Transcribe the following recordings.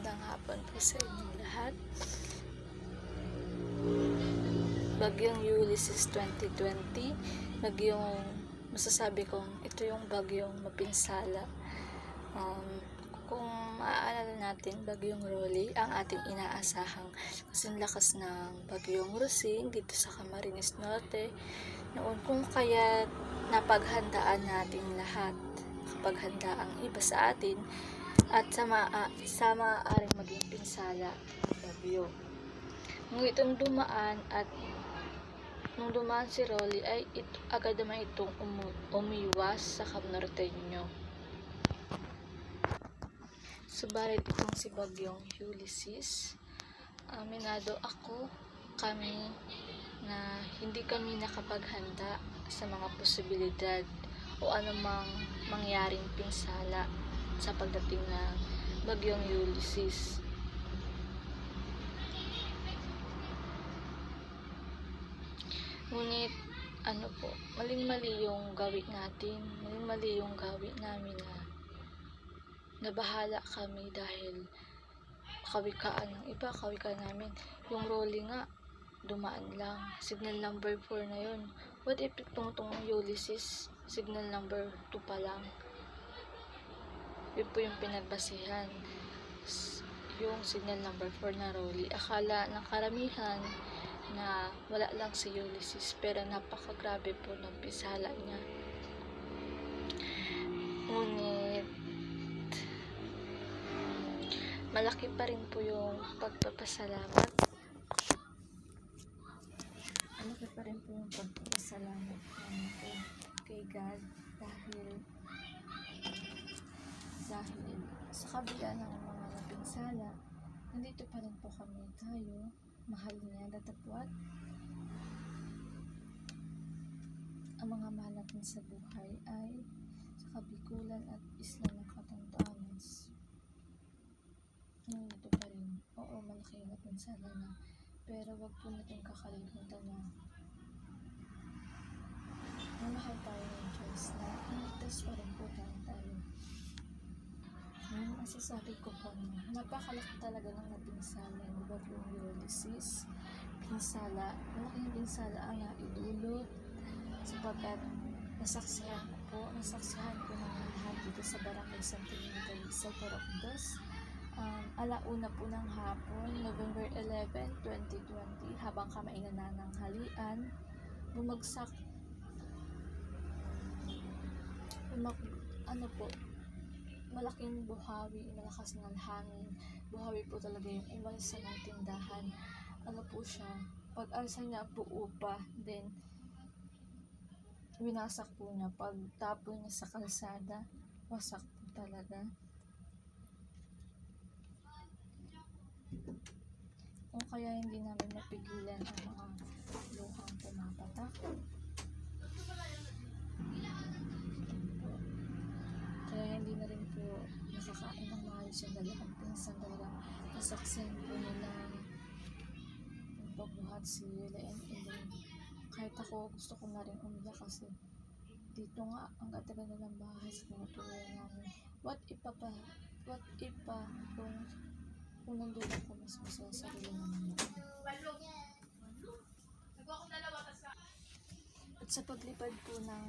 Magandang hapon po sa inyo lahat. Bagyong Ulysses 2020, masasabi kong ito yung bagyong mapinsala. Kung maaalala natin, bagyong Rolly ang ating inaasahang kasing lakas ng bagyong Rosing dito sa Camarines Norte noon, kung kaya napaghandaan nating lahat, kapaghanda ang iba sa atin at sa maaaring maging pinsala ng bagyo. Nung dumaan si Rolly ay agad naman itong umiwas sa Cam Norteño. Subalit itong si bagyong Ulysses, aminado kami na hindi kami nakapaghanda sa mga posibilidad o anumang mangyaring pinsala sa pagdating ng bagyong Ulysses. Ngunit maling-mali yung gawin namin na nabahala kami dahil kawikaan ng iba, kawikaan namin. Yung Rolly nga, dumaan lang. Signal number 4 na yun. What if itong Ulysses, signal number 2 pa lang? Yun po yung pinagbasihan. Yung signal number 4 na Rolly. Akala ng karamihan na wala lang si Ulysses, pero napakagrabe po ng pinsala niya. Ngunit malaki pa rin po yung pagpapasalamat. Malaki pa rin po yung pagpapasalamat namin kay God dahil sa kabila ng mga napinsala, nandito pa rin po tayo, mahal niya, datapwat ang mga mahal natin sa buhay ay sa kabikulan at isla ng Catanduanes. Nandito pa rin. Oo, malaki yung napinsala na, pero wag po natin kakalimutan na mamahal tayo ng Diyos na inigtas pa rin po tayo. Ngayon, masasabi ko po na napakalaki talaga ng napinsala ng bagyong Ulysses. Malaking pinsala ang naidulot sapagkat nasaksihan ko ng lahat dito sa Barangay Santo Niño Calixal, Porokdos. Alauna po ng hapon, November 11, 2020, habang kami nanananghalian, malaking buhawi, malakas ng hangin. Buhawi po talaga yung umalsa ng tindahan. Pag-alsa niya po upa, then winasak po niya. Pagtapon niya sa kalsada, wasak po talaga. Kung kaya hindi namin mapigilan ang mga luhang pumapatak, kaya hindi na rin po nakakain ng maayos yung dalawang pinsan. Talagang nasaksihan po nila yung pagbuhat si Yula and kahit ako gusto ko na rin umiyak kasi dito nga ang katagal na ng bahay sa pinutuloy namin. What if kung nandun ako, mas masaya sa sarili namin. At sa paglipad po ng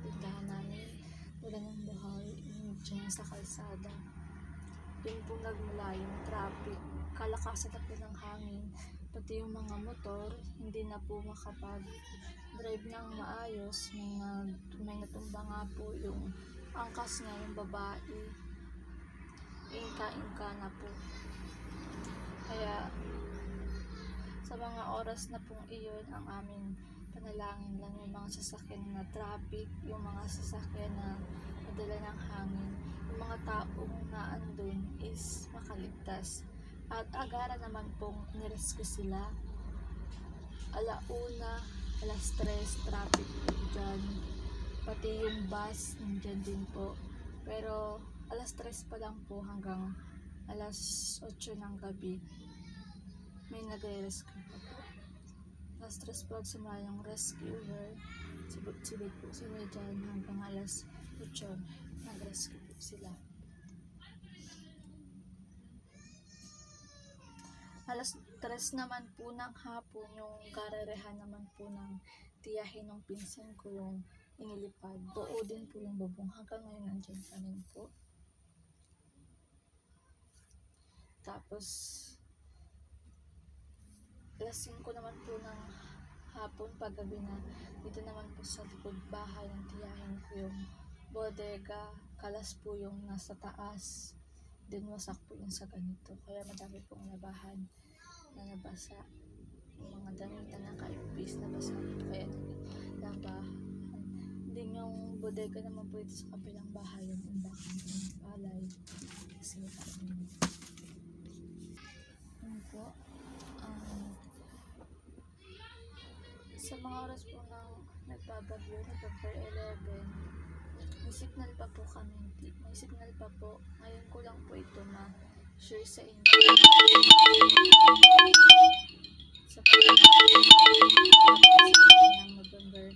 tindahan namin, wala ng buhay dyan sa kalsada. Yun po nagmula yung traffic, kalakasan na po ng hangin, pati yung mga motor hindi na po makapag-drive ng maayos. May natumba nga po yung angkas nga yung babae, inka na po. Kaya sa mga oras na pong iyon, ang aming panalangin lang yung mga sasakyan na traffic, yung mga sasakyan na madala ng hangin, yung mga taong naandun is makaligtas. At agara naman pong nirescue sila. Alauna, alas 3, traffic po dyan. Pati yung bus, nandyan din po. Pero alas 3 pa lang po hanggang alas 8 ng gabi, may nagre-rescue pa po. Alas 3 po simula yung rescuer, sibig po sila dyan hanggang alas 8 nag-rescue po sila. Alas 3 naman po ng hapon, yung garerehan naman po ng tiyahin ng pinsan ko yung inilipad. Buo din po yung bubong. Hanggang ngayon nandiyan pa rin po. Tapos, alas 5 naman po ng hapon, paggabi na, dito naman po sa likod bahay ng tiyahin ko yung bodega. Kalas po yung nasa taas. Din wasak po yung sa ganito. Kaya madami pong labahan na nabasa. Yung mga damit na nakaipis na basa. Kaya labahan. Din yung bodega naman po ito sa kabilang bahay. Yung umbakan ng palay. Kasi yun po. Sa mga oras po ng nagbabagyo, November 11, may signal pa po kami. May signal pa po. Ngayon ko lang po ito ma-share sa inyo. Sa ng November.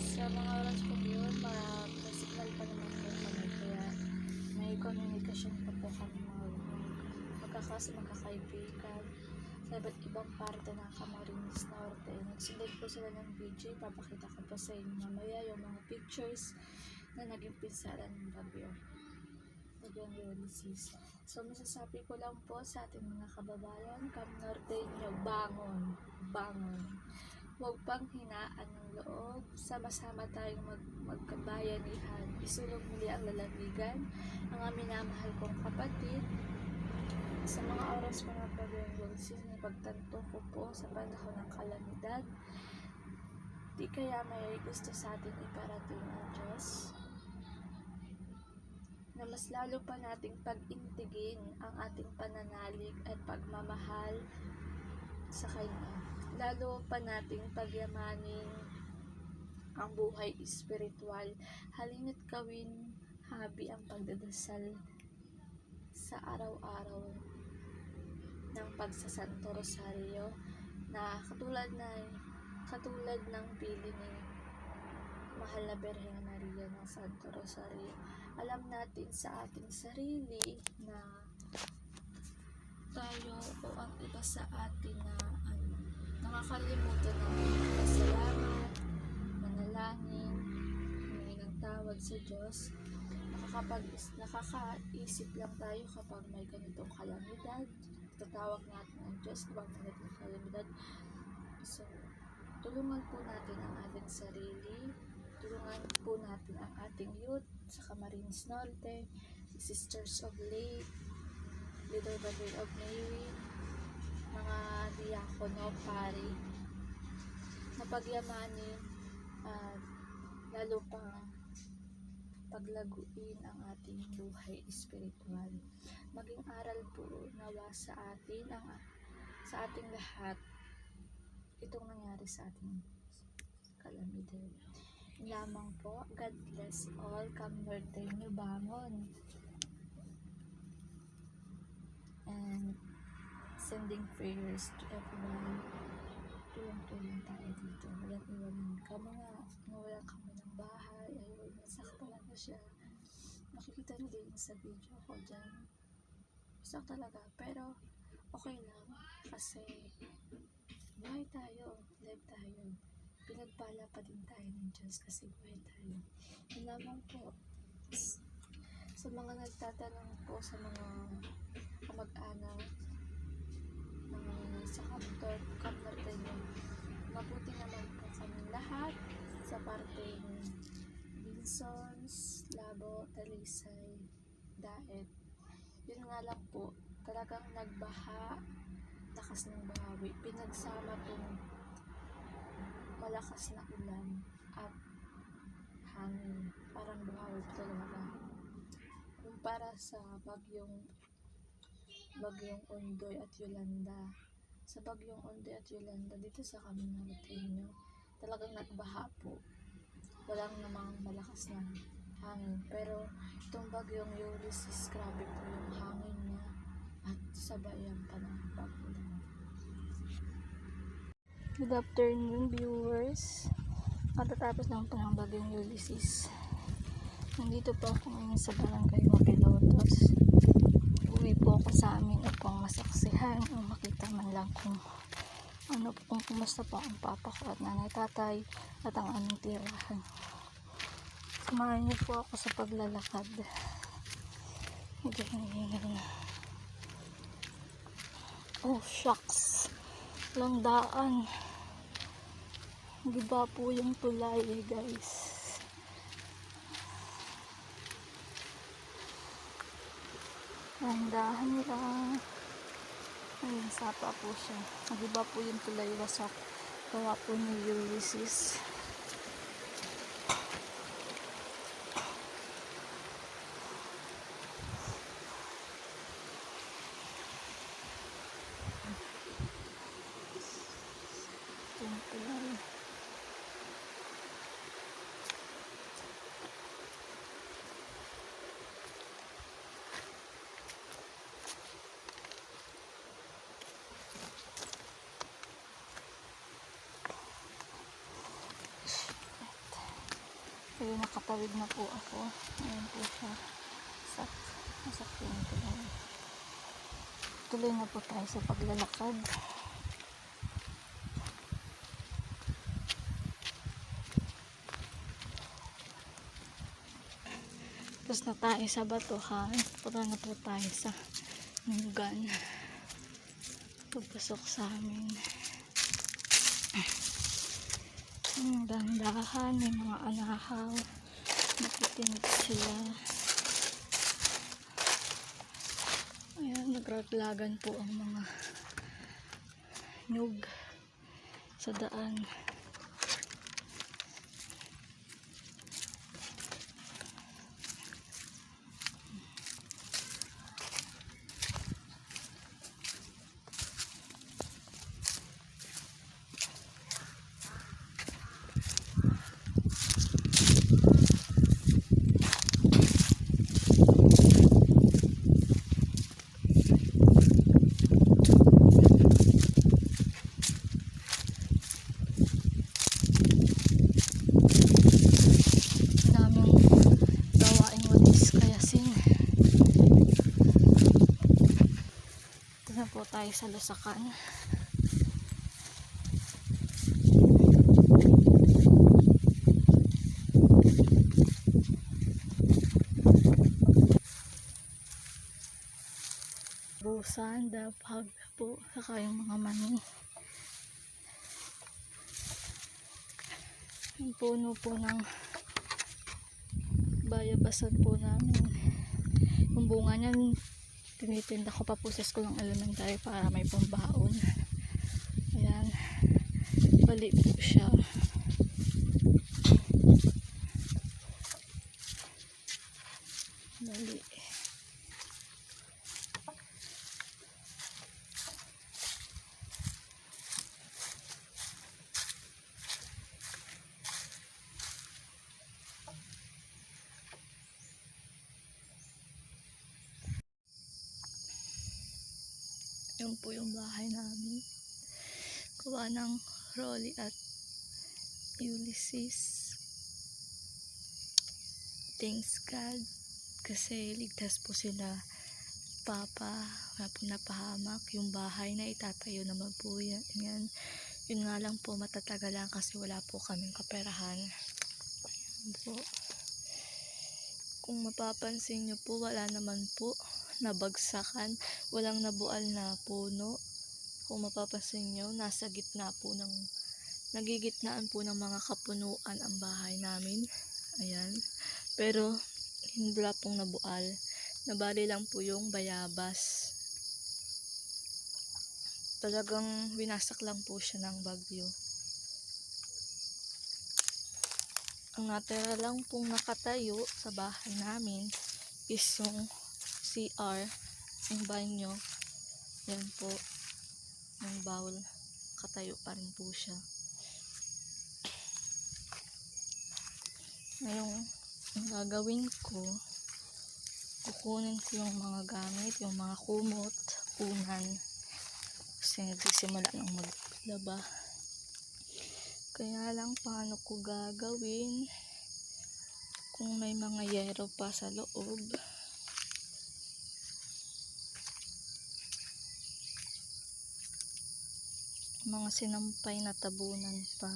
Sa mga oras po yun, may signal pa naman po kami. Kaya may communication pa po kami magkakaibigan sa iba't ibang parte ng Camarines Norte. Nagsunod po sila ng video, papakita ko po sa inyo mamaya yung mga pictures na naging pinsalan ng bagyong Ulysses. So masasabi ko lang po sa ating mga kababayan, Cam Norteño, bangon. Huwag pang hinaan ng loob, sama-sama tayong magkabayanihan, isulong muli ang lalamigan, ang aming minamahal kong kapatid. Sa mga oras mga pag-Ulysses na pagtanto ko po sa panahon ng kalamidad, di kaya may gusto sa ating iparating ang Diyos na mas lalo pa nating pag-intigin ang ating pananalig at pagmamahal sa Kanya. Lalo pa nating pagyamanin ang buhay espiritual. Halina't gawin habi ang pagdadasal sa araw-araw ng pagsasanto rosaryo na katulad ng pili ni Mahal na Birhen Maria ng Santo Rosario. Alam natin sa ating sarili na tayo o ang iba sa atin na nakakalimutan ng pasalamat, manalangin, humingi ng tawad sa Diyos. Nakakaisip lang tayo kapag may ganitong kalamidad. Tatawag natin ang Diyos kapag may ganitong kalamidad. So, tulungan po natin ang ating sarili. Tulungan po natin ang ating youth sa Camarines Norte, Sisters of Lake, Little Brother of Mary, mga diakono, pari, na pagyamanin at lalo pang paglaguin ang ating buhay espiritual. Maging aral po nawa sa ating lahat itong nangyari sa ating kalamidad. Lamang po, God bless all. Cam Norteño, bangon. And sending prayers to everyone. Tulong-tulong tayo dito. Walang iwanan ka mga nawalan kami ng bahay. Ayun, masak talaga siya. Makikita niyo din sa video ko dyan. Masak talaga. Pero, okay lang. Kasi, buhay tayo. Live tayo. Pinagpala pa din tayo ng Diyos kasi buhay tayo. Yun lamang po. Sa mga nagtatanong po sa mga kamag-anak sa Cam Norteño, mabuti naman po kami lahat sa parteng Binsons, Labo, Talisay, Daet. Yun nga lang po, talagang nagbaha, lakas ng bahawi, pinagsama pong malakas na ulan at hangin, parang buhawi talaga. Kumpara sa bagyong Ondoy at Yolanda. Sa bagyong Ondoy at Yolanda, dito sa Cam Norteño, talagang nagbaha po. Walang namang malakas na hangin. Pero itong bagyong Ulysses, grabe po yung hangin niya at sabayan pa ng pag-ulan. Good afternoon, viewers. Matatapos lang po ng bagyong Ulysses. Nandito po ako ngayon sa barangay Mapilotos. Uwi po ako sa amin upang masaksihan o makita man lang kung kumusta po ang papa ko at nanay tatay at ang aming tirahan. Samahan niyo po ako sa paglalakad. Medyo nangingal na. Oh shucks, lang daan. Giba po yung tulay guys. Dahan lang. Ayun, sapa po siya. Nagiba po yung tulay, wasak. Gawa po ni Ulysses. Yung tulay. Ayun, nakatawid na po ako. Ayun po siya. Masak po yung tulay. Tuloy na po tayo sa paglalakad. Tapos na tayo sa batuhan. Punta na po tayo sa Nugan. Pagpasok sa amin. Dahan-dahan, may mga anahaw. Nakikinig sila. Ayan, nagraglagan po ang mga nyug sa daan. Po tayo sa Lusakan. Busan, Dapag po, saka yung mga mani. Yung puno po ng bayabasan po namin. Yung bunga niyan, tinitinda ko pa po sa school ng elementary para may pambaon. Ayan, bali po siya. Bali. Yun po yung bahay namin. Gawa ng Rolly at Ulysses. Thanks God. Kasi ligtas po sila. Papa, wala po napahamak. Yung bahay na itatayo naman po yan. Yun nga lang po matatagalan kasi wala po kaming kaperahan. Yun po. Kung mapapansin nyo po, wala naman po nabagsakan, walang nabual na puno. Kung mapapansin nyo, nagigitnaan po ng mga kapunuan ang bahay namin. Ayan. Pero hindi pong nabual. Nabali lang po yung bayabas. Talagang winasak lang po siya ng bagyo. Ang natira lang pong nakatayo sa bahay namin is yung CR, yung banyo. Yan po, yung bowl, katayo pa rin po siya. Ngayong gagawin ko, kukunin ko yung mga gamit, yung mga kumot, unan, kasi nagsisimula ng maglaba. Kaya lang paano ko gagawin kung may mga yero pa sa loob. Mga sinampay na tabunan pa.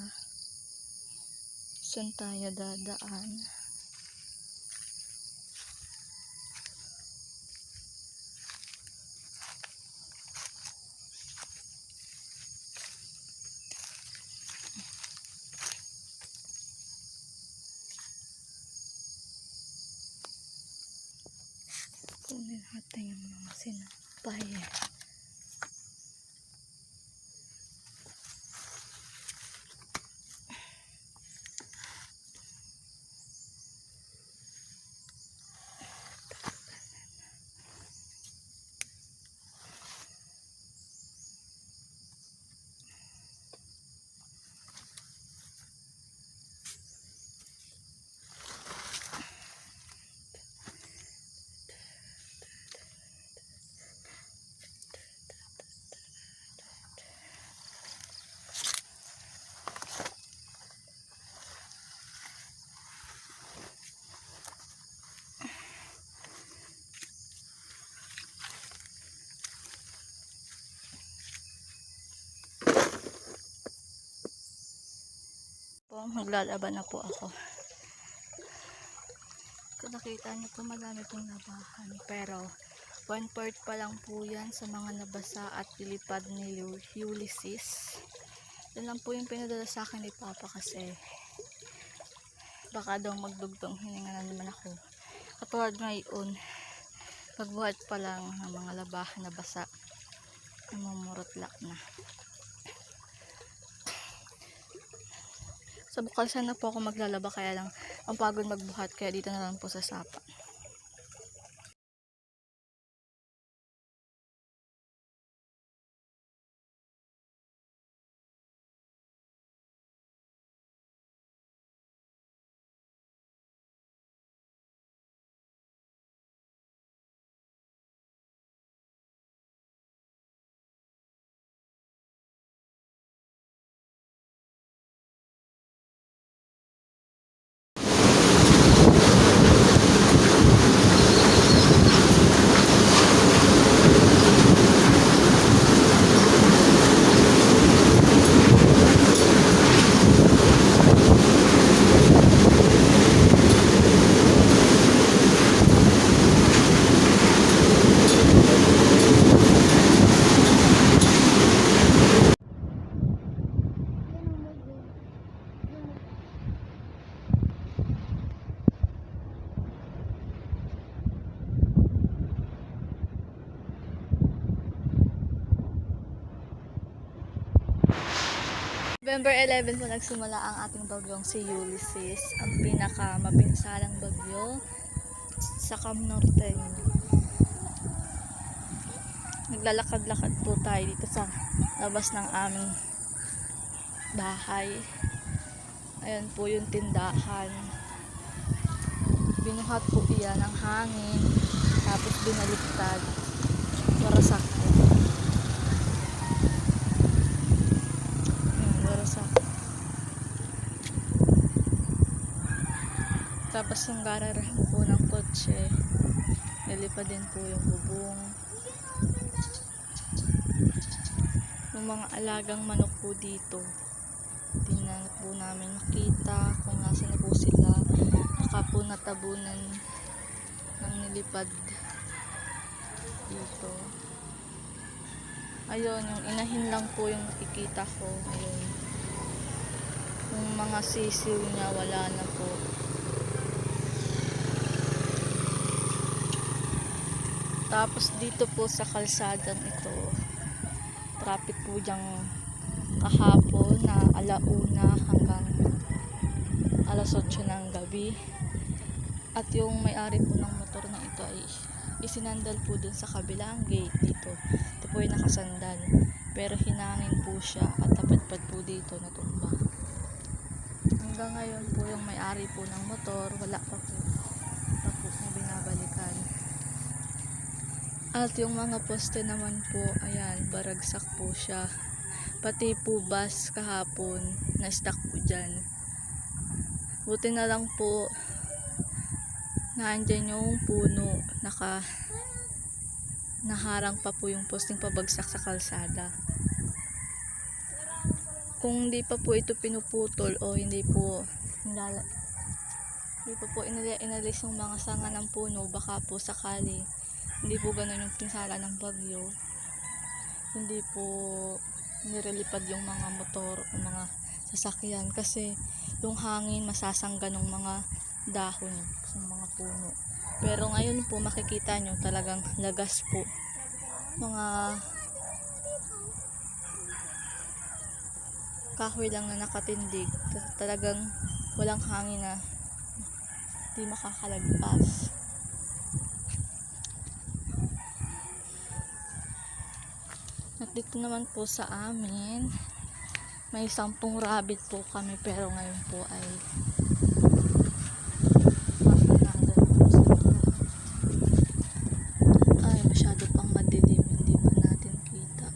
Saan tayo dadaan? Kunin natin yung mga sinampay. Maglalaban na po ako. Kung nakita niyo po, madami pong nabahan, pero 1/4 pa lang po yan sa mga nabasa at ilipad ni Ulysses. Yan lang po yung pinadala sa akin ni Papa kasi baka daw magdugtong hininga na naman ako. Katulad ngayon, pagbuhat pa lang ng mga labahan na basa, namumurot-lak na. Sa Bukalsan na po ako maglalaba, kaya lang ang pagod magbuhat, kaya dito na lang po sa sapa. November 11 po nagsimula ang ating bagyong si Ulysses, ang pinaka mapinsalang bagyo sa Cam Norte. Naglalakad-lakad po tayo dito sa labas ng aming bahay. Ayan po yung tindahan. Binuhat po iyan ng hangin, tapos binaliktad. Warasak po. Tapos yung gararahan po ng kotse, nilipad din po yung bubong. Yung mga alagang manok po dito, hindi na po namin nakita kung nasa na po sila. Baka po natabunan ng nilipad dito. Ayun, yung inahin lang po yung nakikita ko. Ayun, yung mga sisiw niya wala na po. Tapos dito po sa kalsadang ito, traffic po diyang kahapon na 1:00 hanggang 8:00 ng gabi. At yung may-ari po ng motor na ito ay isinandal po dun sa kabilang gate dito. Ito po yung nakasandal, pero hinangin po siya at tapat-pat po dito natumba. Hanggang ngayon po yung may-ari po ng motor wala pa po na binabalikan. At yung mga poste naman po, ayan, baragsak po siya. Pati po bus kahapon, na-stuck po dyan. Buti na lang po, Naandyan yung puno, naharang pa po yung posting pabagsak sa kalsada. Kung hindi pa po ito pinuputol o hindi pa po inalis yung mga sanga ng puno, baka po sakali hindi po ganun yung pinsala ng bagyo, hindi po nirelipad yung mga motor o mga sasakyan, kasi yung hangin masasangga ng mga dahon sa mga puno. Pero ngayon po makikita nyo talagang lagas po, mga kahoy lang na nakatindig, talagang walang hangin na di makakalagpas. At dito naman po sa amin may 10 rabbit po kami, pero ngayon po ay masyado pang madilim, hindi pa natin kita.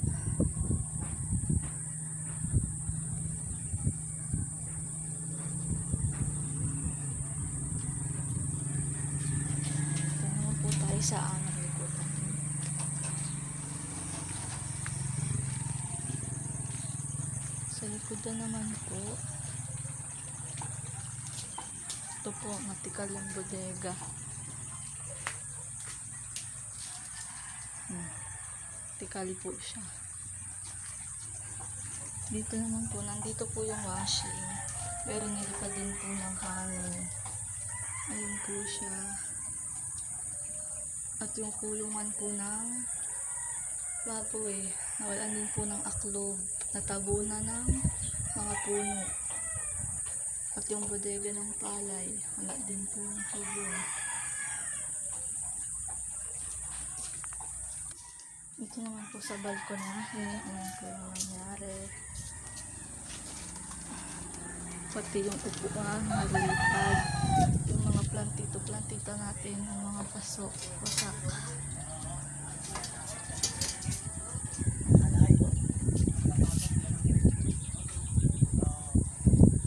Tingnan po tayo sa aming likutan. Sa likutan naman po, ito po, matikal yung bodega. Tikali po siya. Dito naman po, nandito po yung washing, pero nilipad din po ng hangin. Ayun po siya. At yung kulungan po ng baboy, nawalan din po ng aklob, natabunan ng mga puno. At yung bodega ng palay, wala din po ng sabon. Ito naman po sa balkonahe, ayan po yung nangyari. Pati yung upuan, nalilipad. Yung mga plantito natin, yung mga pasak.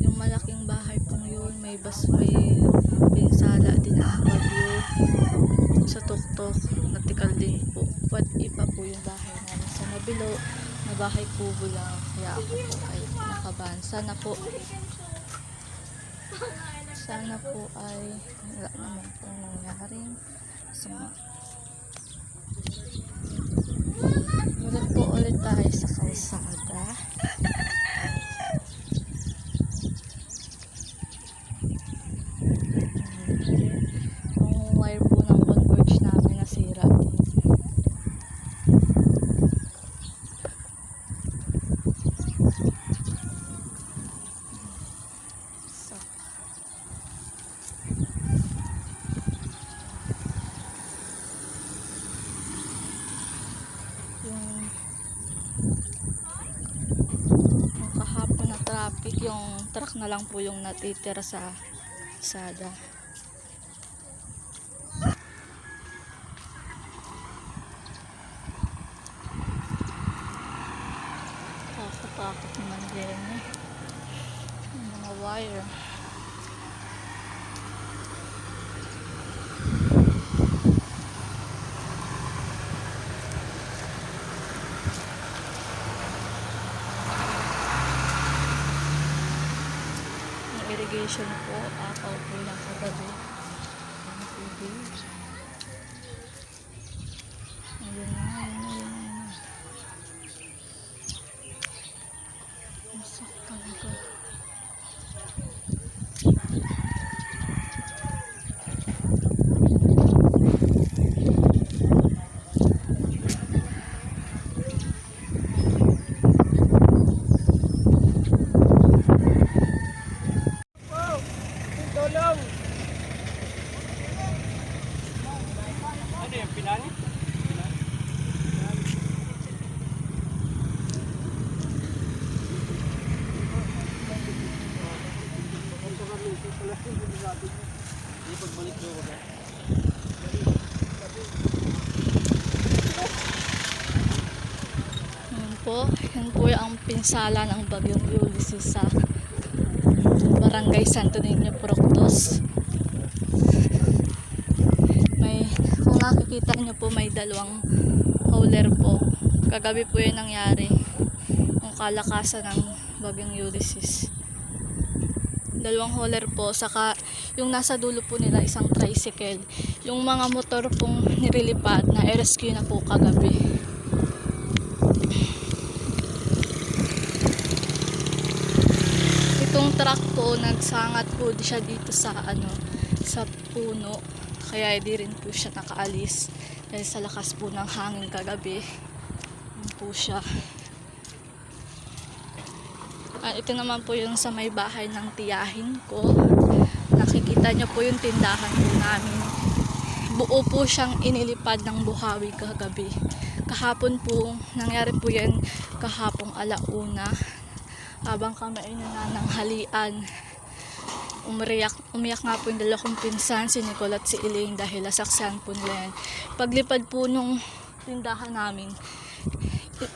Yung malaking bahay pong yun, may pinsala din ang bagyo. Sa tuktok, natikal din po. At iba po yung bahay namin sa Mabilo, na bahay kubo lang, kaya ako po ay nakaban. Sana po ay wala naman po nangyaring sama. Ulit po tayo sa kalsada. Yung wire po ng converge namin nasira din. Yung kahapon na traffic, yung truck na lang po yung natitira sa kalsada. Takot naman din yung mga wire. Irrigation po, akaw po lang kagabi. Ang tubig. Ayun na. Masak talaga. Ano yung pinani? Ipagbalik ko ba? Yan po ang pinsala ng bagyong Ulysses sa Barangay Santo Niño, Proctos. nakikita nyo po may dalawang howler po. Kagabi po yun nangyari. Yung kalakasan ng bagyong Ulysses. Dalawang hauler po, saka yung nasa dulo po nila isang tricycle. Yung mga motor pong nililipad na rescue na po kagabi. Itong truck po, nagsangat po siya dito sa sa puno. Kaya di rin po siya nakaalis dahil sa lakas po ng hangin kagabi. Yun po siya. Ito naman po yung sa may bahay ng tiyahin ko. Nakikita nyo po yung tindahan po namin. Buo po siyang inilipad ng buhawi kagabi. Kahapon po, nangyari po yan kahapong alauna. Habang kami ay nanananghalian. Umiyak nga po yung dalawa kong pinsan, si Nicole at si Elaine, dahil nasaksayan po nila yan. Paglipad po nung tindahan namin,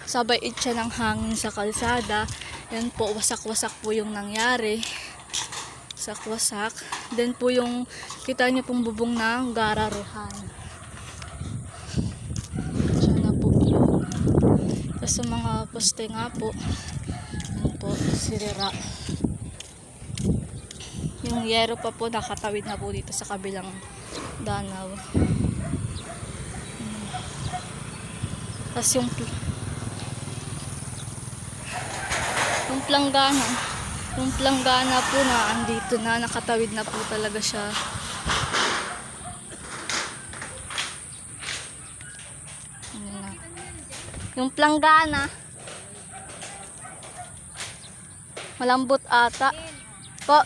sabay itcha ng hangin sa kalsada. Yan po, wasak-wasak po yung nangyari. Wasak-wasak. Then po yung, kita niyo pong bubong ng gararuhan. Siya na po yun. Tapos sa mga poste nga po, yan po, sirira. Yung yero pa po, nakatawid na po dito sa kabilang danaw. Tapos yung planggana po na andito na, nakatawid na po talaga siya. Yung planggana malambot ata po.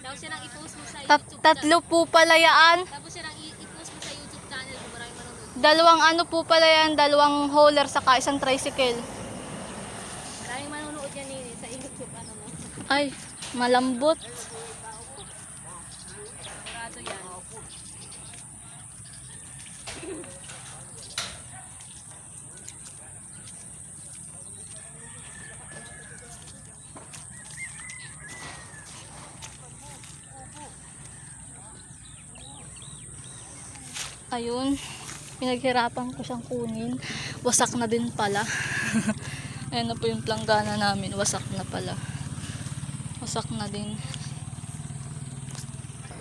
Daw siya nang i-post mo sa YouTube. Tatlo po pala yan. Tapos siya nang i-post mo sa YouTube channel kung maraming manonood. Dalawang po pala yan, dalawang hauler saka isang tricycle. Maraming manonood yan nini sa YouTube mo. Ay, malambot. Sigurado yan. Ayun, pinaghirapan ko siyang kunin. Wasak na din pala. Ayan na po yung planggana namin, wasak na pala. Wasak na din.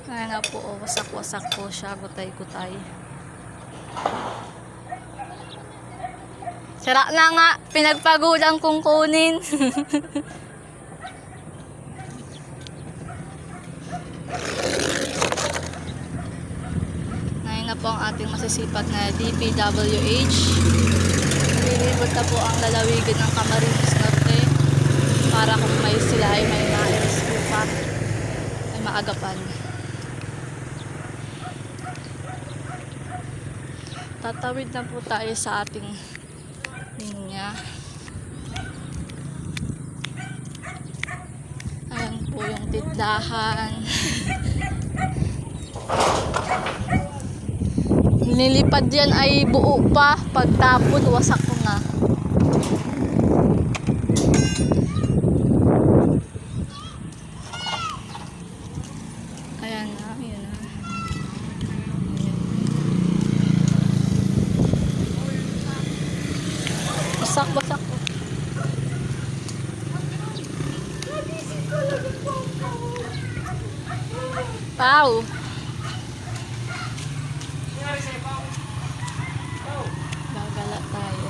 Ayan na po, oh, wasak-wasak po siya, gutay-gutay. Sira na nga, pinagpagulang kong kunin. Na po ang ating masisipag na DPWH. Nililibot na po ang lalawigan ng Camarines Norte para kung sila ay may na-rescue pa ay maagapan. Tatawid na po tayo sa ating linya. Ayan po yung tindahan. Nilipad yan ay buo pa. Pagtapon, wasak na. Ayan na, ayan na. Wasak. Pau. Gagala tayo.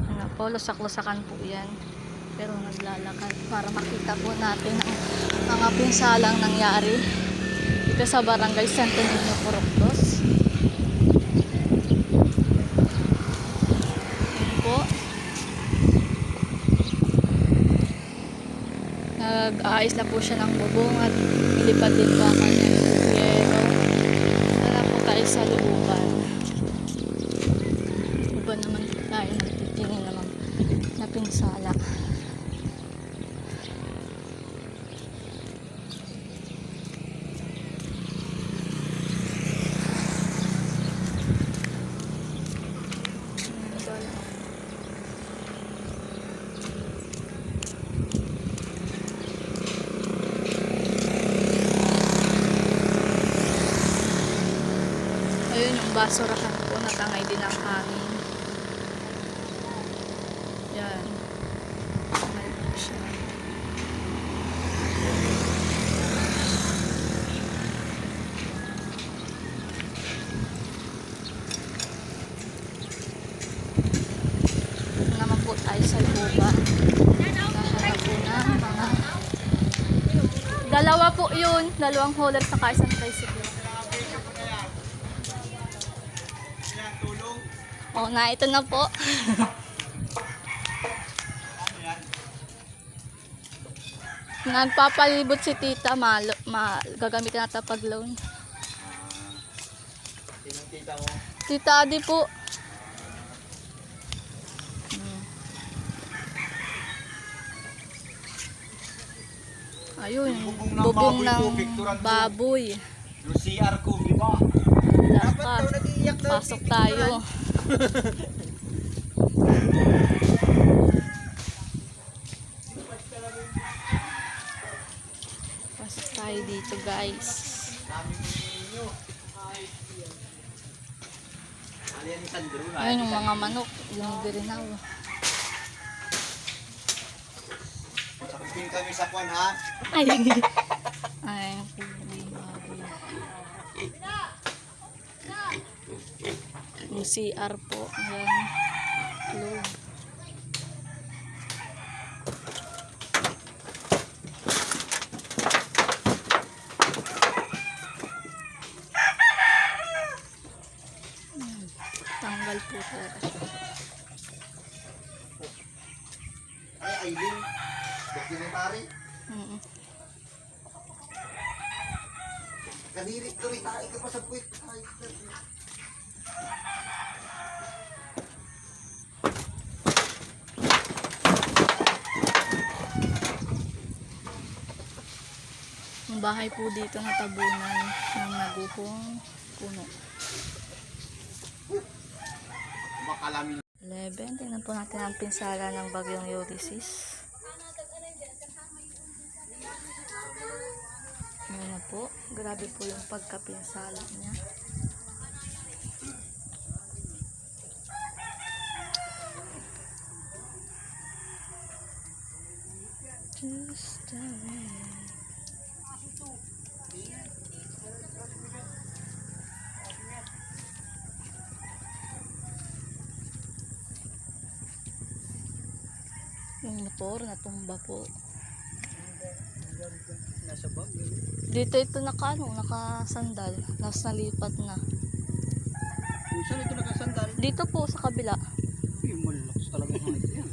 Ano po, lusak-lusakan po yan. Pero naglalakad para makita po natin ang mga pinsalang nangyari dito sa Barangay Santo Niño, Puroctos. Yan po. Nag-aayos na po siya ng bubong at ilipad din po ang kanyang yero. Wala po tayo sa looban. Iba naman po tayo nagtitingin naman na pinsala. basurahan po, natangay din ang hangin. Yan. Tangay po siya. Ito naman po tayo sa lupa. Nahanap po ng mga dalawa po yun. Dalawang hauler sa isang tricycle. Oh, na ito na po. Nagpapalibot si tita, gagamitin natin pag loan. Sinong tita mo? Tita Adi po. Ayun, bubong ng baboy. Yung CR ko, di ba? Dapat, pasok tayo. Pasok tayo dito, guys. Alian ni Sandro na. Ayun yung mga manok, yung birinaw. Sakumpin kami sa kwan ha. Ay, ay, baboy. Yung CR po, ayan. Loob. Tanggal po talaga siya. Ay, Aileen. Documentary. Kanirit ko rin tayo ka pa sa puwit. Ang bahay po dito na tabunan ng naguhong puno. Makalamin. 11. Tingnan po natin ang pinsala ng bagyong Ulysses. Ayan na po. Grabe po yung pagkapinsala niya. Just a way. Yung motor natumba po. Nasa bag. Dito ito nakasandal. Tapos nalipat na. Saan ito nakasandal? Dito po sa kabila. Yung malakas talaga mga ito yan.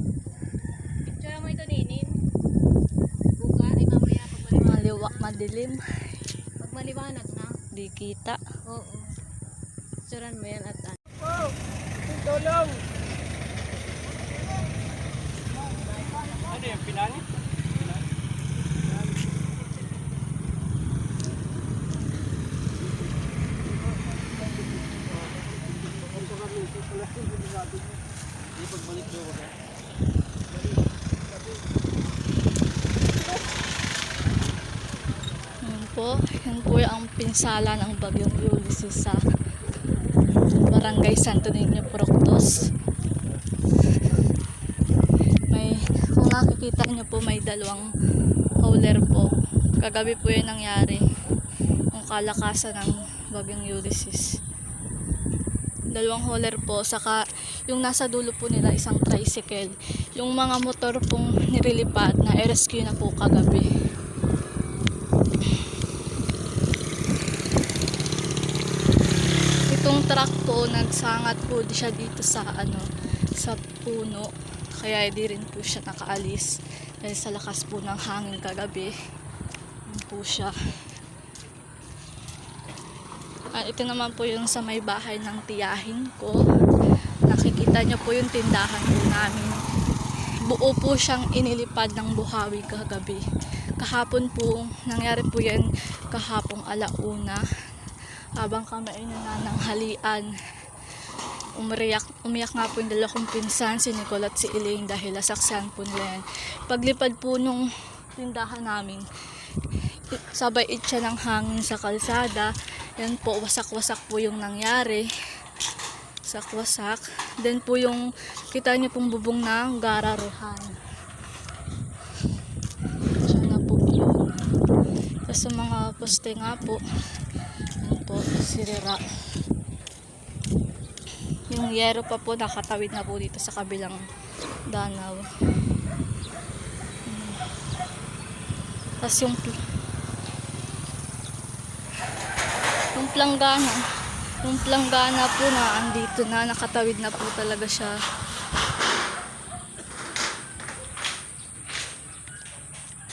Picture mo ito, Ninin. Buka, ay mamaya Madilim. pag maliwanag na. Di kita. Oo. Picturean mo yan at Wow! Tulong! Ano yung pinani? Hindi pagbalik ko ba? Yan po ang pinsala ng bagyong Ulysses sa Barangay Santo Niño, Proctos. Kung nakikita nyo po, may dalawang hauler po. Kagabi po yun nangyari. Ang kalakasan ng bagyong Ulysses. Dalawang hauler po, saka yung nasa dulo po nila isang tricycle. Yung mga motor pong nirilipat na rescue na po kagabi. Itong truck po, nagsangat po siya dito sa sa puno. Kaya di rin po siya nakaalis. Dahil sa lakas po ng hangin kagabi. Yan po siya. Ito naman po yung sa may bahay ng tiyahin ko. Nakikita nyo po yung tindahan po namin. Buo po siyang inilipad ng buhawi kagabi. Kahapon po, nangyari po yan kahapong alauna. Habang kami ay nanananghalian. Umiyak nga po yung dalawa kong pinsan, si Nicole at si Elaine, dahil nasaksan po nila yan. Paglipad po nung tindahan namin, sabay itcha ng hangin sa kalsada. Yan po, wasak-wasak po yung nangyari. Wasak-wasak. Then po yung, kita niyo pong bubong ng gararehan. Diyan na po yun. Tapos sa mga poste nga po, yan po, sirira. Yung yero pa po nakatawid na po dito sa kabilang danaw. Tapos yung planggana po na andito na, nakatawid na po talaga siya.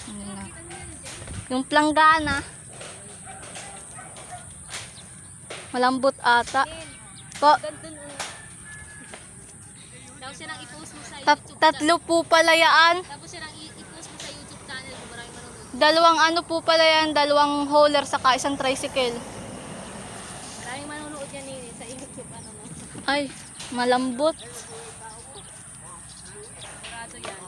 Ano na. Yung planggana malambot ata. Po, Tapos siya nang i-post mo sa YouTube. tatlo po pala yan. Tapos siya nang i-post mo sa YouTube channel mo. Maraming manonood. Dalawang ano po pala yan, dalawang hauler saka isang tricycle. Maraming manonood yan Nini sa YouTube. Ano mo? Ay, malambot. Sigurado yan.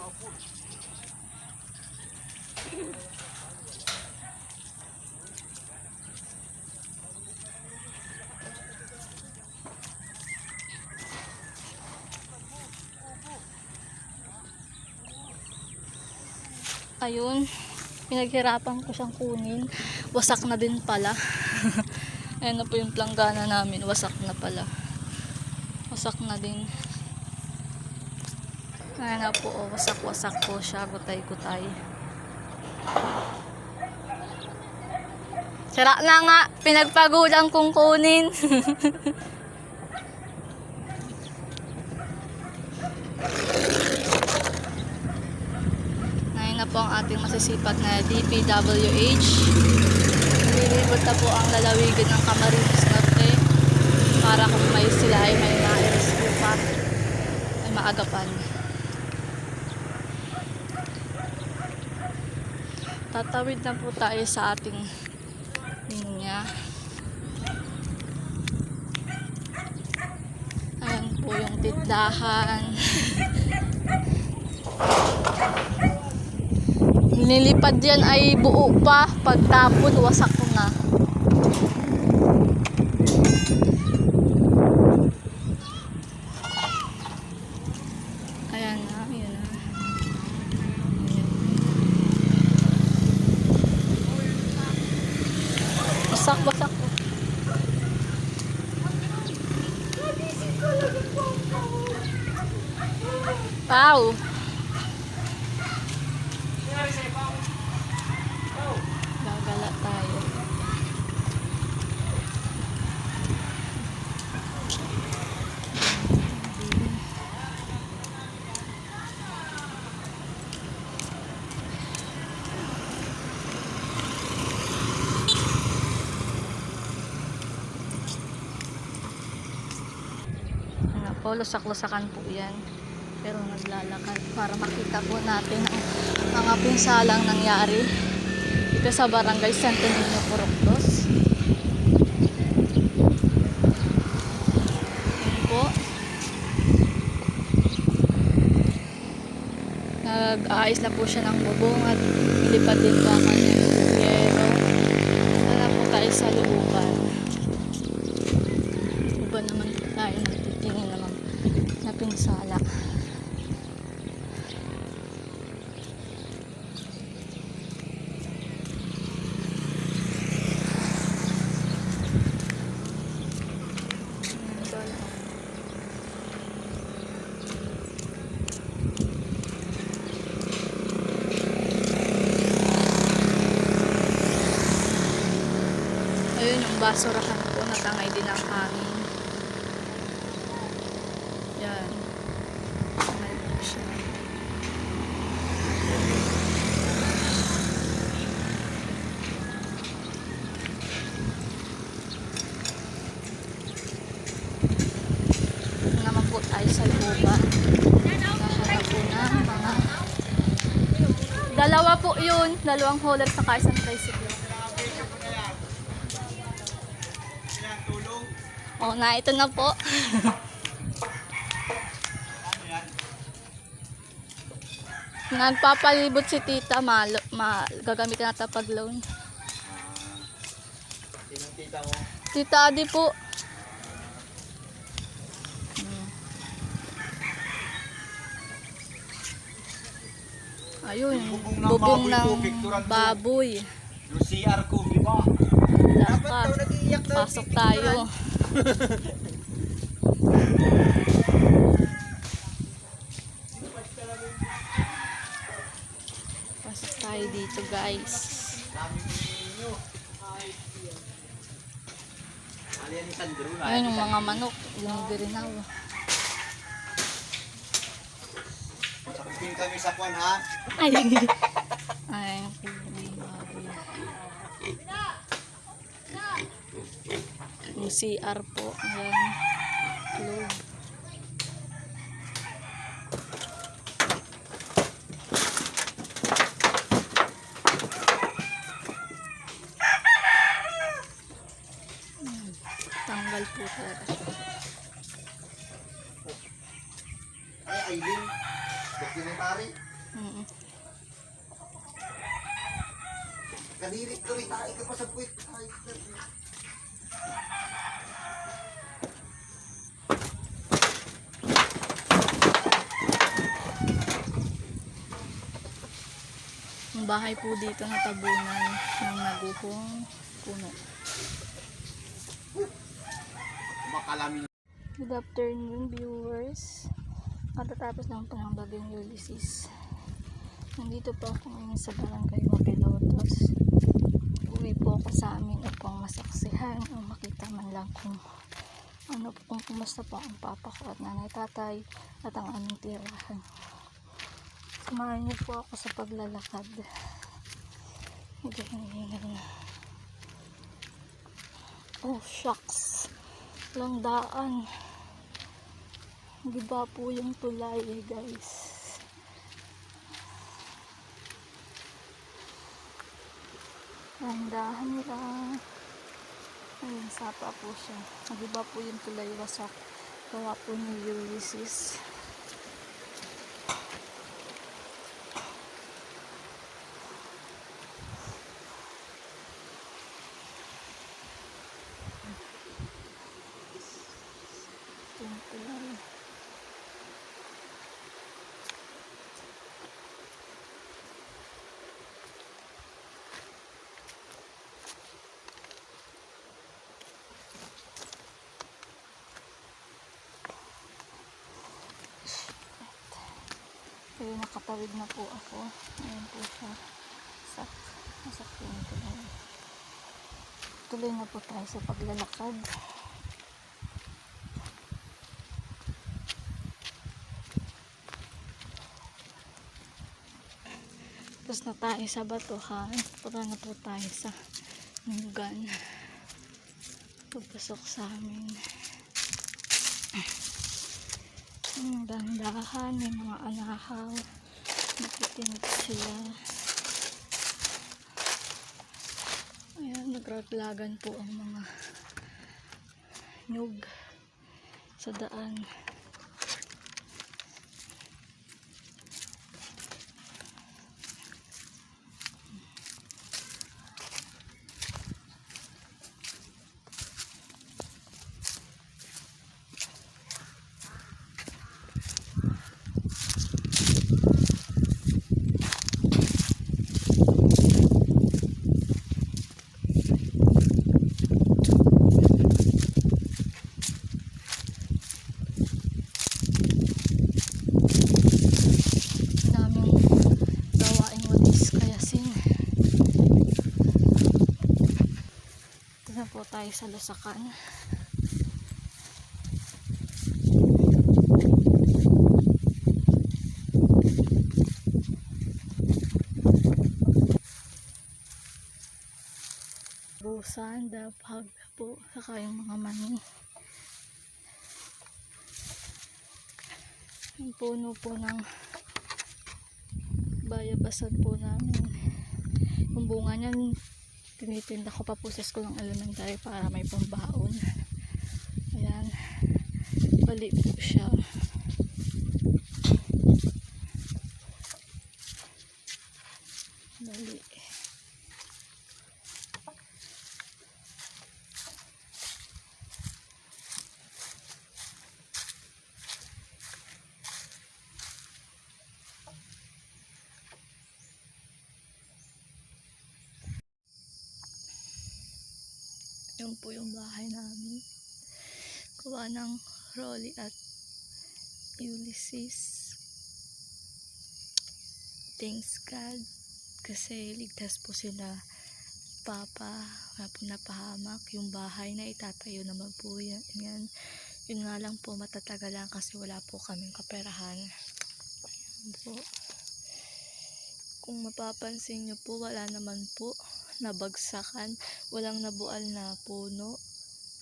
Ayun, pinaghirapan ko siyang kunin. Wasak na din pala. Ayan na po yung planggana namin. Wasak na pala. Wasak na din. Ayan na po, oh, wasak-wasak po siya. Gutay-gutay. Sira na nga. Pinagpagulang kong kunin. Na po ang ating masisipag na DPWH. Nililibot na po ang lalawigan ng Camarines Norte para kung may sila ay may na-rescue pa, ay maagapan. Tatawid na po tayo sa ating linya. Ayan po yung tindahan. Nilipad yan ay buo pa. Pagtapon, wasak na. Ayan na, ayan na. Wasak po. Wow! Gagala tayo. Ano po, lusak-lusakan po yan. Pero naglalakad para makita po natin ang mga pinsalang nangyari dito sa Barangay Santo Niño, Puroktos. Ayan po. Nag-aayos na po siya ng bubong at ilipad din po ang kanyang yero. Wala po tayo sa lubukan. Iba naman po tayo nagtitingin naman na pinsala. Ayun yung basurahan po, natangay din ang hangin. Yan. Tangay po siya. Ito naman po tayo sa lupa. Nakaharap po na mga Dalawa po yun. Dalawang hauler sa isang tricycle. Oh, na ito na po. Nagpapalibot si tita. Gagamit na natin pag-loan. Sinong tita mo? Tita Adi po. Ayun, bubong ng baboy. Yung CR ko, di ba? Lakas. Pasok tayo. Pasok tayo dito, guys. Alian ni Sandro. Ayun yung mga manok. Yung birinaw. Sakupin kami sa kwan, ha? Ay. Ay, yung baboy. Yung CR po. Ayan. Loob. Tanggal po talaga siya. Ay, Aileen. Documentary. Mm. Kadirit ko rin tayo ka pa sa puwit. Ay, Yung bahay po dito na tabunan ng naguhong puno. makalamin. Good afternoon, viewers. Katatapos lang po ng bagyong Ulysses. Nandito po ako ngayon sa barangay Mapilotos. Uwi po ako sa amin upang masaksihan o makita man lang kung kumusta po ang papa ko at nanay, tatay at ang aming tirahan. Samahan niyo po ako sa paglalakad. Medyo hinihingal na. Oh, shucks. Lang daan. Giba po yung tulay, guys. Landahan lang. Ayun, sapa po siya. Nagiba po yung tulay, wasak. Gawa po ni Ulysses. Yung tulay. Pero nakatawid na po ako. Ayan po siya. Nasakto yung tulay. Tuloy na po tayo sa paglalakad. Tapos na tayo sa batuhan. Punta na po tayo sa nugan. Pagpasok sa amin. Dandahan, may mga anahaw. Nakikinig sila. Ayan, nagraglagan po ang mga nyug sa daan. Tayo sa Lusakan. Busan, Dapag po, saka yung mga mani. Yung puno po ng bayabasan po namin. Yung bunga niyan, tinitinda ko pa po sa school ng elementary para may pambaon. Ayan. Bali po siya. Bali. Yun po yung bahay namin. Gawa ng Rolly at Ulysses. Thanks God. Kasi ligtas po sila. Papa, wala po napahamak. Yung bahay na itatayo naman po yan. Yun nga lang po matatagalan kasi wala po kaming kaperahan. Yun po. Kung mapapansin nyo po, wala naman po nabagsakan, walang nabual na puno.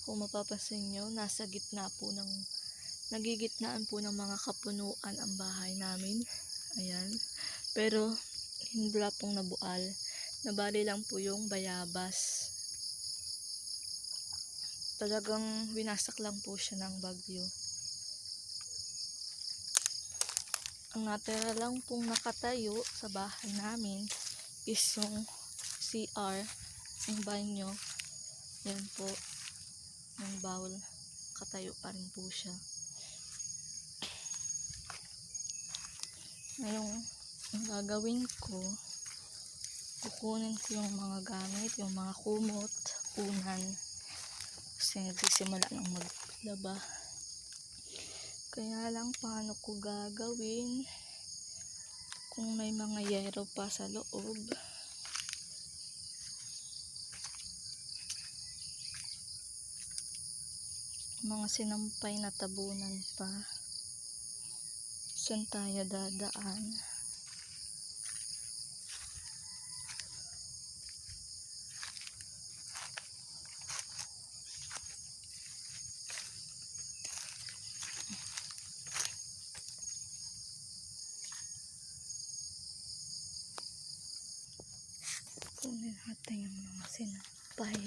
Kung mapapansin nyo, nagigitnaan po ng mga kapunuan ang bahay namin. Ayan. Pero hindi pong nabual. Nabali lang po yung bayabas. Talagang winasak lang po siya ng bagyo. Ang natira lang pong nakatayo sa bahay namin is yung CR, yung banyo. Yan po, yung bowl. Katayo pa rin po siya. Ngayon, ang gagawin ko, kukunin ko yung mga gamit, yung mga kumot, unan. Kasi nagsisimula ng maglaba. Kaya lang, paano ko gagawin kung may mga yero pa sa loob? Mga sinampay na tabunan pa. Saan tayo dadaan? Kunin natin yung mga sinampay.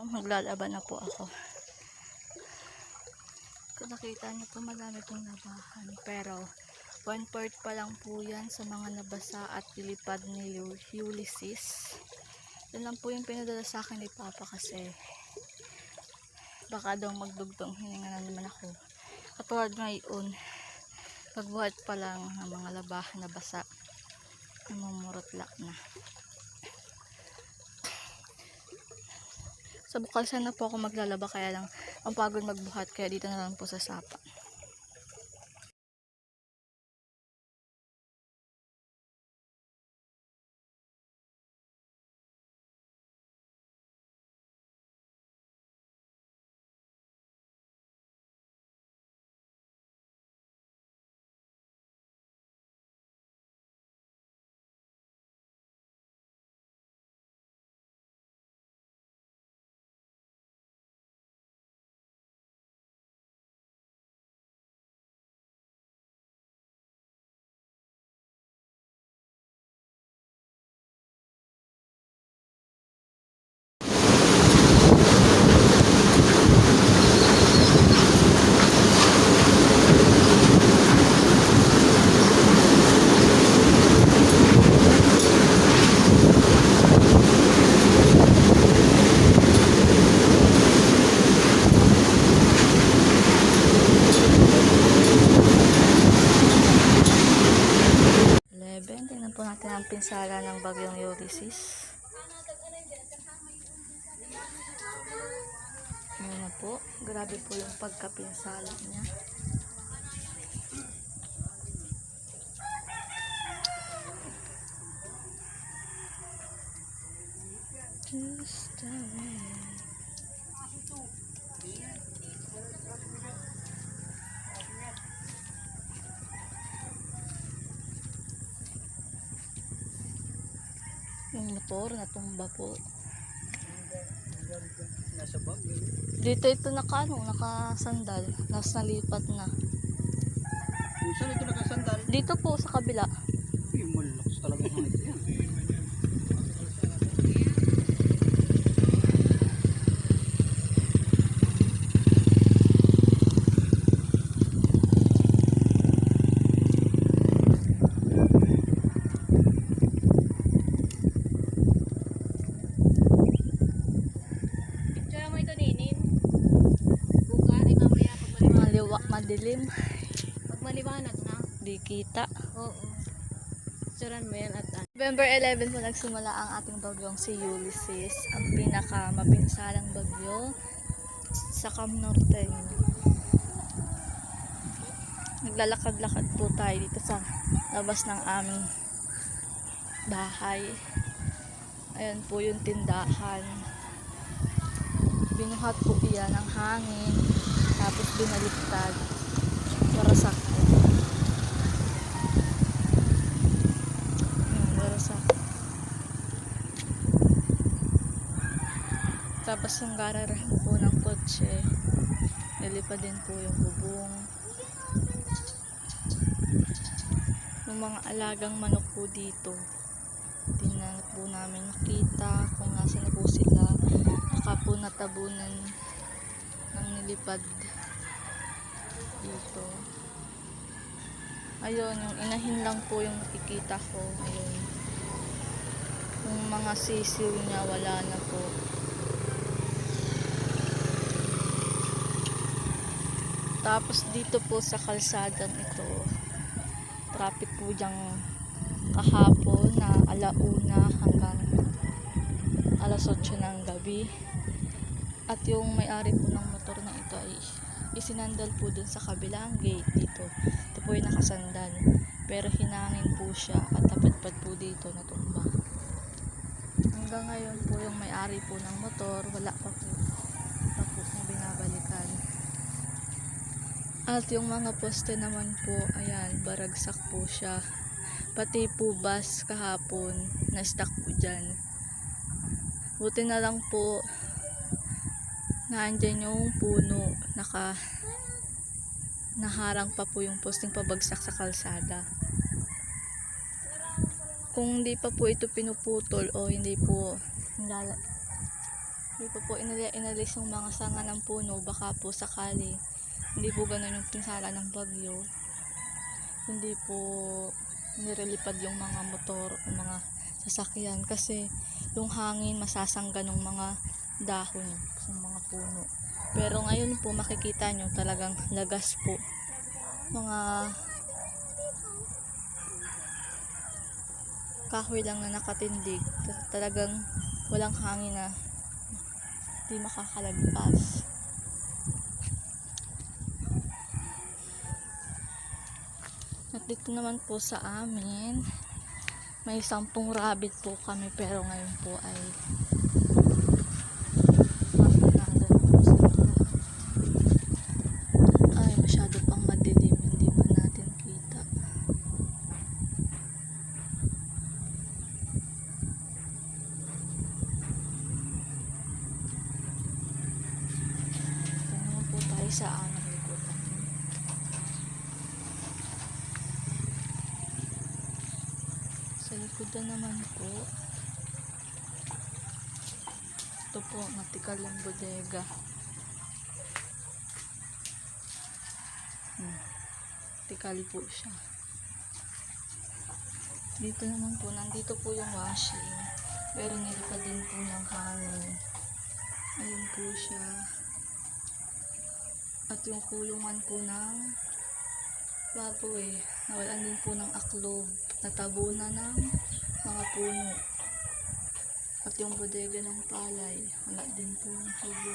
Maglalaban na po ako. Kung nakita niyo po, madami pong nabahan. Pero 1/4 pa lang po yan sa mga nabasa at ilipad ni Ulysses. Yan lang po yung pinadala sa akin ni Papa kasi baka daw magdugtong hininga na naman ako. Katulad ngayon, pagbuhat pa lang ng mga labahan na basa, namumurot-lak na. Sa bukasan na po ako maglalaba, kaya lang ang pagod magbuhat, kaya dito na lang po sa sapa. pinsala ng bagyong Ulysses. Ayan na po. Grabe po yung pagkapinsala niya. Just a minute. Yung motor natumba po. Nasa bag. Dito ito nakasandal. Nalipat na. Saan ito nakasandal? Dito po sa kabila. Yung malakas talaga mga ito yan. Picture mo ito, Ninin. Buka, ay mamaya Madilim. pag maliwanag na. Di kita. Oo. Picturean mo yan at November 11 po nagsimula ang ating bagyong si Ulysses. Ang pinakamapinsalang bagyo sa Cam Norte. Naglalakad-lakad po tayo dito sa labas ng aming bahay. Ayan po yung tindahan. Binuhat po iyan ng hangin. Tapos binaliktad. Warasak po. Warasak. Tapos yung gararahan po ng kotse. Nilipad din po yung bubong. Yung mga alagang manok po dito. Hindi na po namin nakita kung nasa na po sila. Baka po natabunan ng nilipad dito. Ayun, yung inahin lang po yung nakikita ko. Ayun. Yung mga sisiw niya wala na po. Tapos dito po sa kalsadang ito, traffic po diyang kahapon na alauna hanggang alas 8 ng gabi. At yung may-ari po ng motor na ito ay isinandal po dun sa kabilang gate dito. Ito po yung nakasandal. Pero hinangin po siya at tapat-pat po dito natumba. Hanggang ngayon po yung may-ari po ng motor, wala pa po. Tapos na binabalikan. At yung mga poste naman po, ayan, baragsak po siya. Pati po bus kahapon, na-stuck po dyan. Buti na lang po, naandyan yung puno, naharang pa po yung posting pabagsak sa kalsada. Kung hindi pa po ito pinuputol o hindi po inalis yung mga sanga ng puno, baka po sakali hindi po ganun yung pinsala ng bagyo, hindi po nirelipad yung mga motor o mga sasakyan kasi yung hangin masasangga ng mga dahon sa mga puno. Pero ngayon po makikita nyo talagang lagas po, mga kahoy lang na nakatindig, talagang walang hangin na di makakalagpas. At dito naman po sa amin may 10 rabbit po kami, pero ngayon po ay masyado pang madilim, hindi pa natin kita. Tingnan po tayo sa aming likutan. Sa likutan naman po, ito po, natikal yung bodega. Tikal po siya. Dito naman po, nandito po yung washing, pero nilipad din po ng hangin. Ayun po siya. At yung kulungan po ng baboy, nawalan din po ng aklob, natabunan ng mga puno. At yung bodega ng palay, wala din po yung tubo.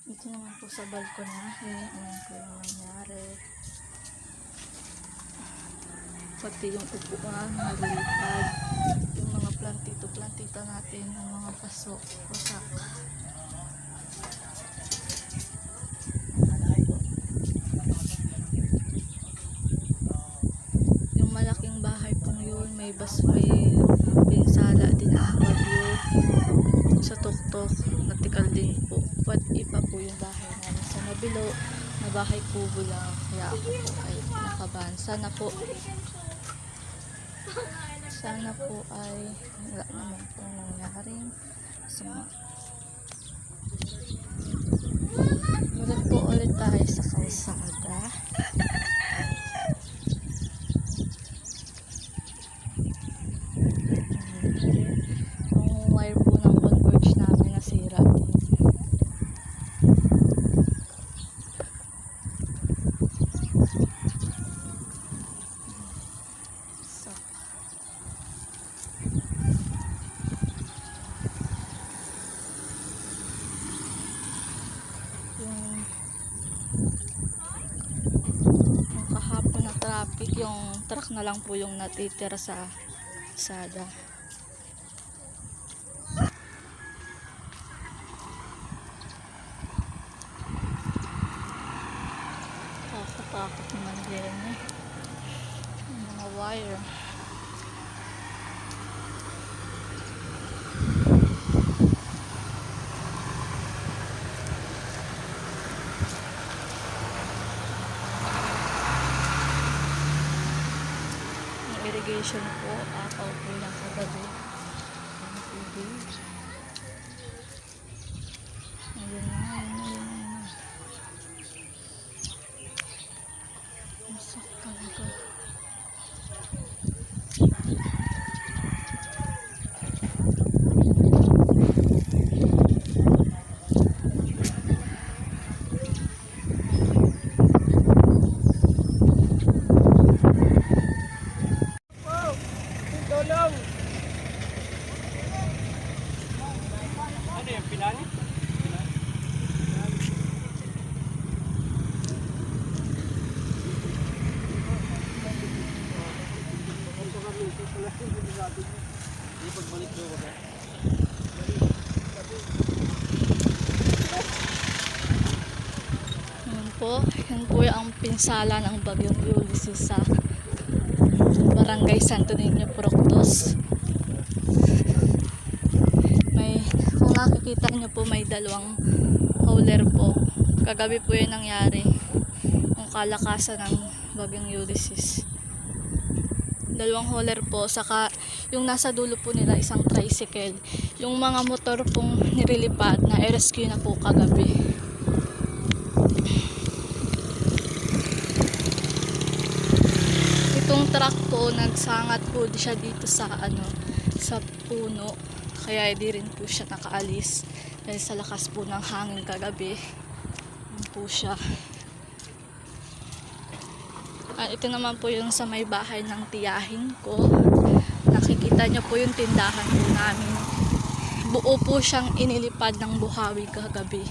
Ito naman po sa balkonahe, ayan po yung nangyari. Pati yung upuan, nalilipad. Yung mga plantito natin, yung mga paso, wasak. Yung malaking bahay pong yun, may pinsala din ang bagyo. Sa tuktok, natikal din po. At iba po yung bahay namin sa nabilo, na bahay kubo lang. Kaya ako po ay nakabahan. Sana po ay wala naman po nangyaring sama. Balik po ulit tayo sa kalsada. Ang wire po ng converge namin nasira din. So, yung kahapon na traffic, yung truck na lang po yung natitira sa kalsada. Takot naman din eh. Yung mga wire. Yung irrigation po, akaw po lang kagabi. Yung tubig. Ayun na, ayun na. Masak talaga. Ano yung pinani? Yan po ang pinsala ng bagyong Ulysses sa Barangay Santo Niño, Proctos. Kung nakikita nyo po, may dalawang howler po. Kagabi po yun nangyari, yung kalakasan ng bagyong Ulysses. Dalawang hauler po, saka yung nasa dulo po nila isang tricycle. Yung mga motor pong nililipad na rescue na po kagabi. Itong truck po, nagsangat po siya dito sa sa puno, kaya di rin po siya nakaalis dahil sa lakas po ng hangin kagabi. Yun po siya. Ito naman po yung sa may bahay ng tiyahin ko. Nakikita nyo po yung tindahan po namin. Buo po siyang inilipad ng buhawi kagabi.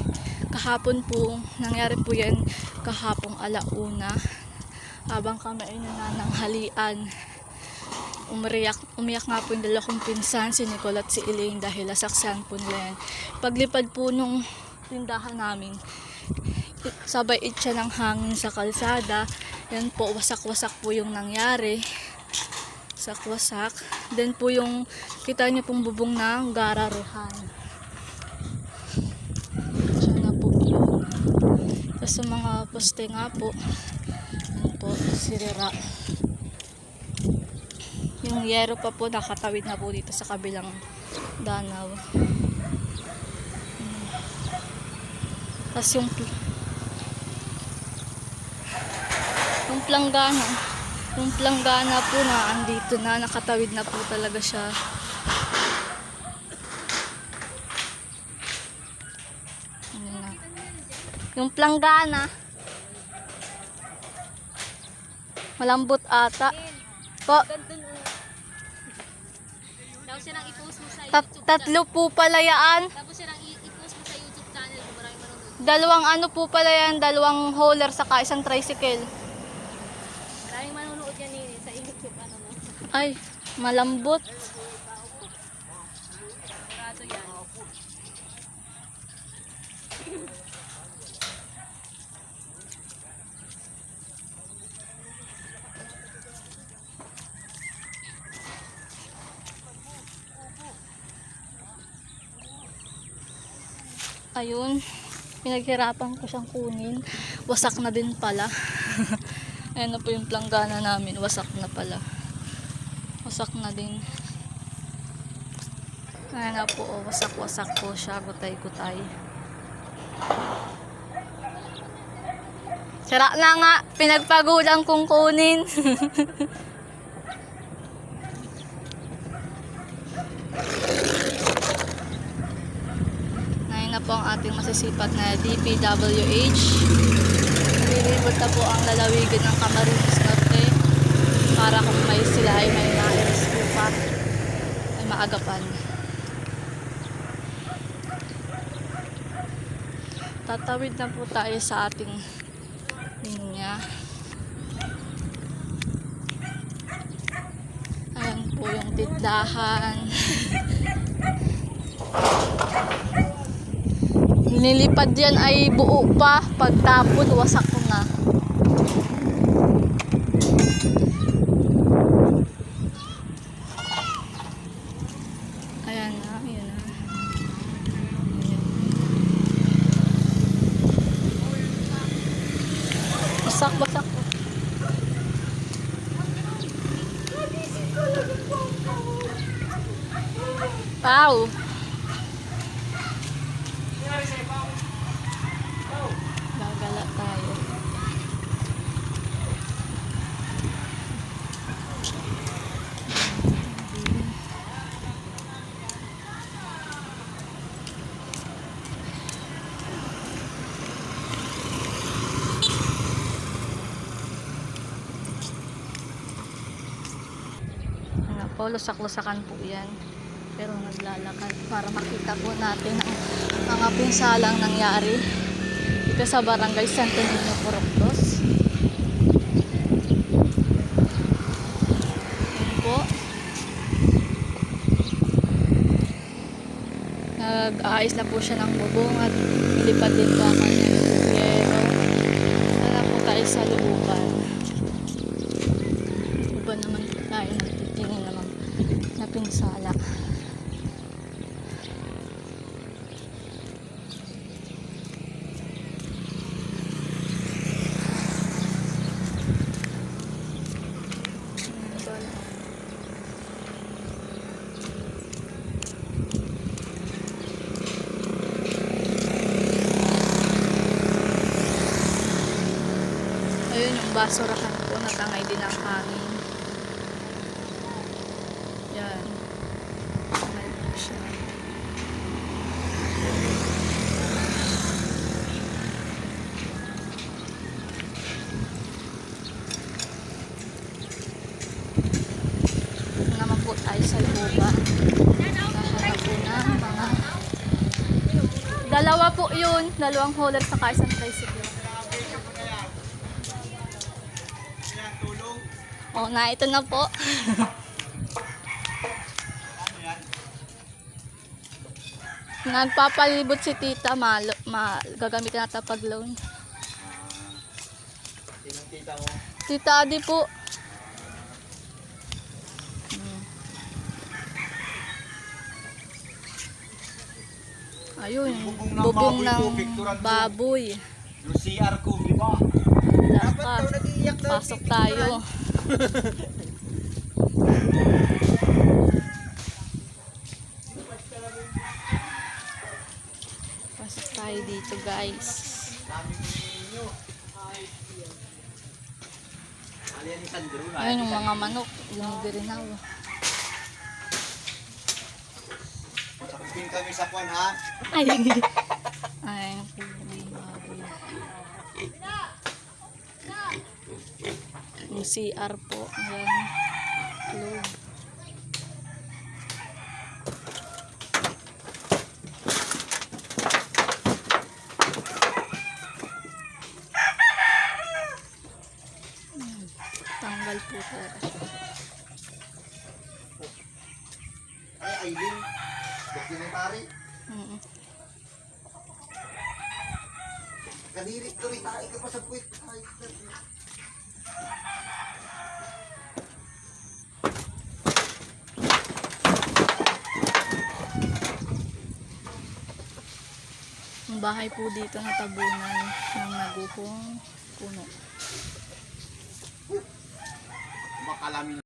Kahapon po, nangyari po yan kahapong alauna. Habang kami ay nananghalian, umiyak nga po yung dalawa kong pinsan, si Nicole at si Elaine, dahil nasaksan po nila yan. Paglipad po nung tindahan namin, sabay itcha ng hangin sa kalsada. Yan po, wasak-wasak po yung nangyari. Wasak-wasak. Then po yung, kita niyo pong bubong ng gararuhan. Siya na po yun. Tapos sa mga poste nga po, yan po, sirira. Yung yero pa po, nakatawid na po dito sa kabilang danaw. Tapos yung planggana po na andito na, nakatawid na po talaga siya. Yung planggana Malambot ata. Po, Gandun oh. Daw siya nang i-post mo sa YouTube. tatlo po pala yan. Tapos siya nang i-post mo sa YouTube channel kung maraming manonood. Dalawang ano po pala yan, dalawang hauler saka isang tricycle. Maraming manonood yan nini sa YouTube. Ano mo? Ay, malambot. Sigurado yan. Ayun, pinaghirapan ko siyang kunin. Wasak na din pala. Ayan na po yung planggana namin. Wasak na pala. Wasak na din. Ayan na po, oh, wasak-wasak po siya. Gutay-gutay. Sira na nga. Pinagpagulang kong kunin. Na po ang ating masisipag na DPWH. Nililibot na po ang lalawigan ng Camarines Norte para kung may sila ay may na-rescue pa ay maagapan. Tatawid na po tayo sa ating linya. Ayan po yung tidlahan. Nilipad yan ay buo pa. Pagtapon, wasak na. Ayan na, ayan na. Wasak, wasak. Wow. Gagala tayo. Ano po, lusak-lusakan po yan. Pero naglalakad para makita po natin ang mga pinsalang nangyari dito sa Barangay Santo Niño, Puroctos. Yan po. Nag-aayos na po siya ng bubong at nilipad din po ang kanyang gobyerno. Wala po tayo sa lubukan. Iba naman po tayo nagtitingin naman na pinsala. Ayun yung basurahan po, natangay din ang hangin. Yan. Tangay po siya. Ito naman po tayo sa lupa. Nahanap po ng mga dalawa po yun. Dalawang hauler sa isang tricycle. Oh, na ito na po. Nagpapalibot si tita, gagamitin natin pag loan. Sinong tita mo? Tita Adi po. Ayun, bubong ng baboy. Yung CR ko, di ba? Dapat, pasok tayo. Pasok tayo dito, guys. Ayun yung mga manok, yung birinaw. Sakupin kami sa kwan, ha? Ay, ay, baboy. Yung CR po. Ayan. Loob. Tanggal po talaga siya. Ay, Aileen. Documentary. Mm. Kadirit tuloy tayo ka pa sa puwit. Ay, Ang bahay po dito na tabunan ng naguhong puno. makalamin.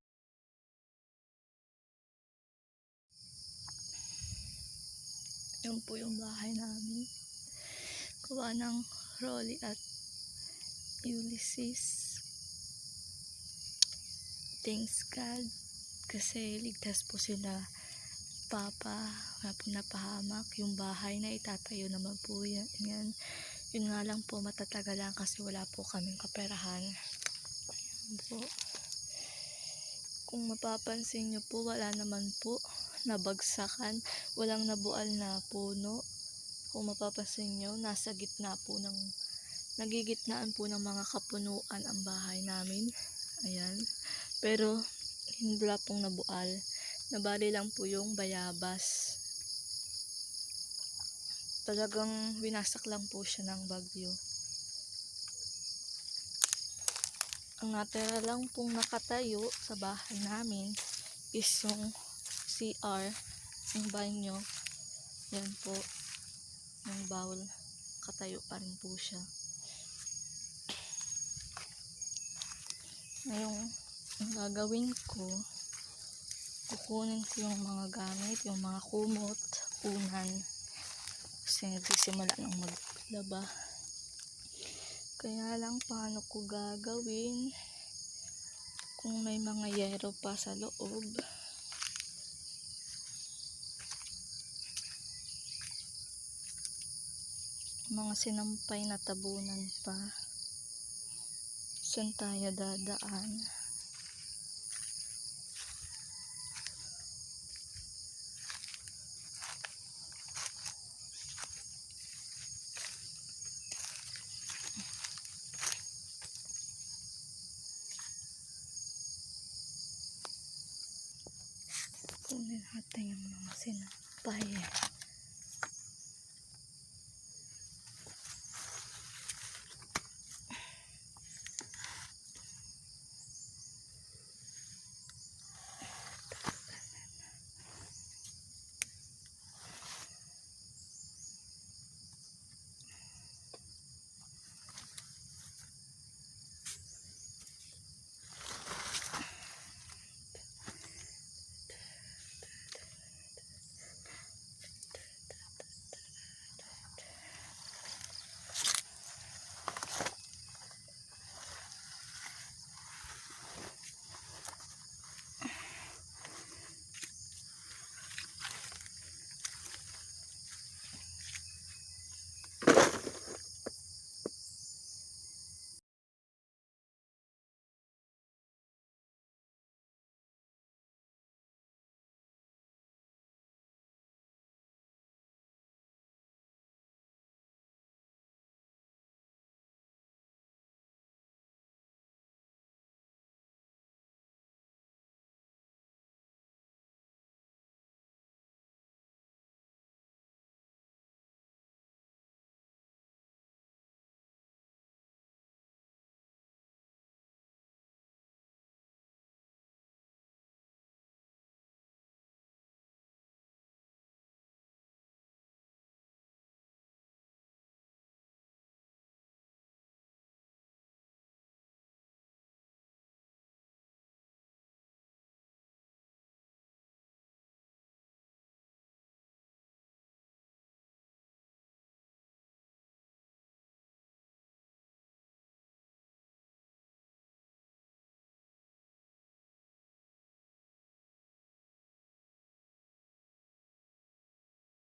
Yun po yung bahay namin. Gawa ng Rolly at Ulysses. Thanks God. Kasi ligtas po sila. Papa, wala po napahamak. Yung bahay na itatayo naman po yan. Yun nga lang po matatagalan kasi wala po kaming kaperahan. Yan po. Kung mapapansin nyo po, wala naman po nabagsakan. Walang nabual na puno. Kung mapapansin nyo, nasa gitna po ng nagigitnaan po ng mga kapunuan ang bahay namin. Ayan. Pero hindi wala pong nabual. Nabali lang po yung bayabas. Talagang winasak lang po siya ng bagyo. Ang natira lang pong nakatayo sa bahay namin is yung CR, yung banyo. Yan po. Yung bowl. Katayo pa rin po siya. Ngayon, ang gagawin ko, kukunin ko yung mga gamit, yung mga kumot, unan. Kasi nagsisimula ng maglaba. Kaya lang, paano ko gagawin kung may mga yero pa sa loob? Mga sinampay na tabunan pa. Saan tayo dadaan? Kunin natin yung mga sinampay.